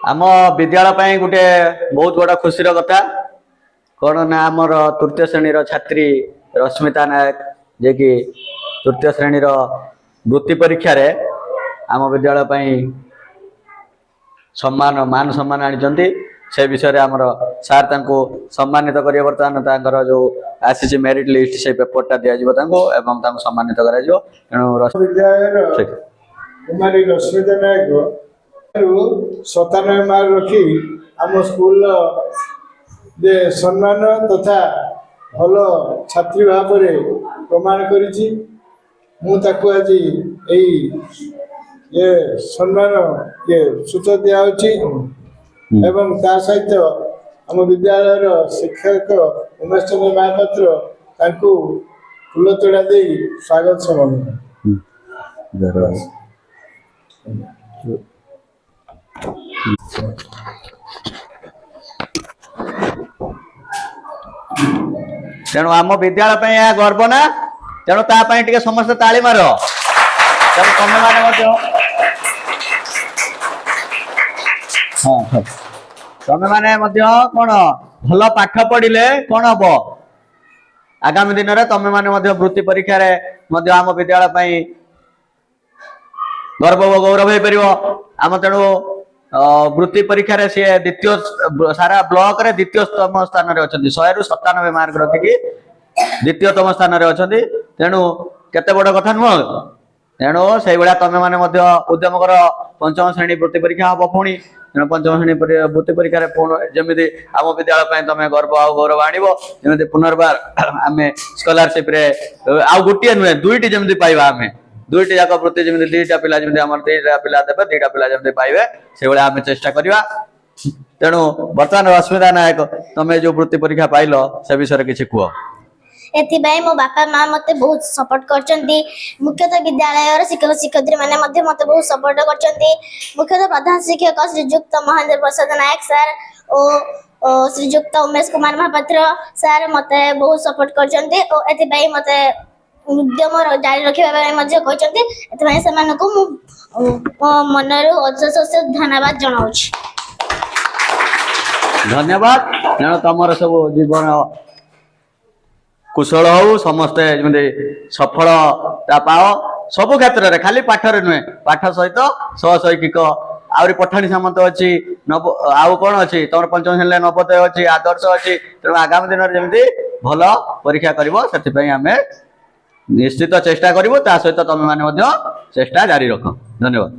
आम विद्यालय गोटे बहुत बड़ा खुशी कथा कौन ना आमर तृतीय श्रेणी छात्री रश्मिता नायक जे कि तृतीय श्रेणी वृत्ति परीक्षा रे आम विद्यालय सम्मान मान सम्मान आनी से विषय रे आमर सार तांको सम्मानित करिए बर्तमान जो आसी मेरिट लिस्ट से पेपरटा दिया एवं सम्मानित करा विद्यालय कुमारी रश्मिता नायक 97 मार्क रखी आम स्कूल जे सम्मान तथा भल छात्री भाव प्रमाण करिछि मुझे आज ये सम्मान ये सूचना दिया एवं ता सहित आम विद्यालय शिक्षक उमेश चंद्र महापात्र तांको फूल तोड़ा दे स्वागत सम्मान तेणु आम विद्यालय यह गर्व ना तेणु ताकि समस्त ताली मार तेणु तुम मैंने तुम मैंने कौन भल पाठ पढ़ले कौन हम आगामी दिन में तुम मैंने वृत्ति परीक्षा आम विद्यालय गर्व व गौरव हो पार आम तेणु वृत्ति परीक्षा सी द्वितीय सारा ब्लॉक रे द्वितीयतम स्थान रे अच्छी 100 रु 97 मार्क रखिकी द्वितीयतम स्थान रे अच्छी तेणु केते बड़ कथा नुह तेणु से भाया तुम मैंने उद्यम कर पंचम श्रेणी वृत्ति परीक्षा हम पुणी तेणु पंचम श्रेणी वृत्ति परीक्षा जमी आम विद्यालय तुम गर्व आ गौरव आनी पुनर्बार आम स्कॉलरशिप रे आउ गोटे नुहे दुईटी जमी पाइबा आम दुईटी जाक वृत्ति जमी दीटा पिला जमी आम दीटा पिला देवे दीटा पिला जमी पाइबे से भाया आम चेष्टा करवा तेणु बर्तमान रश्मिता नायक तुम जो वृत्ति परीक्षा पाइल से विषय किसी कह एथिबाई मो बापा माँ मते बहुत सपोर्ट करचंती मुख्यतः विद्यालय शिक्षक शिक्षयित्री माने मते मते बहुत सपोर्ट करचंती मुख्यतः प्रधान शिक्षक श्रीयुक्त महेंद्र प्रसाद नायक सर और श्रीयुक्त उमेश कुमार महापात्र सर मते बहुत सपोर्ट करचंती और एथिबाई मते उद्यम जारी रखिबा बारे मजे कहचंती एथिबाई समानको मो मनरो अशेष धन्यवाद जणाउछि धन्यवाद तेणु तुम सब जीवन कुशल हो समस्ते जमी सफलता पाओ सबु क्षेत्र में खाली पाठ नुहे पाठ सहित सहशैक्षिक आहरी पठाणी सामंत अच्छी आउ कौन अच्छी तुम पंचम श्रेणी नवोदय अच्छी आदर्श अच्छी तेणु आगामी दिन में जमी भल परीक्षा करें निश्चित चेष्टा करूँ सहित तुम मैंने चेष्टा जारी रख धन्यवाद।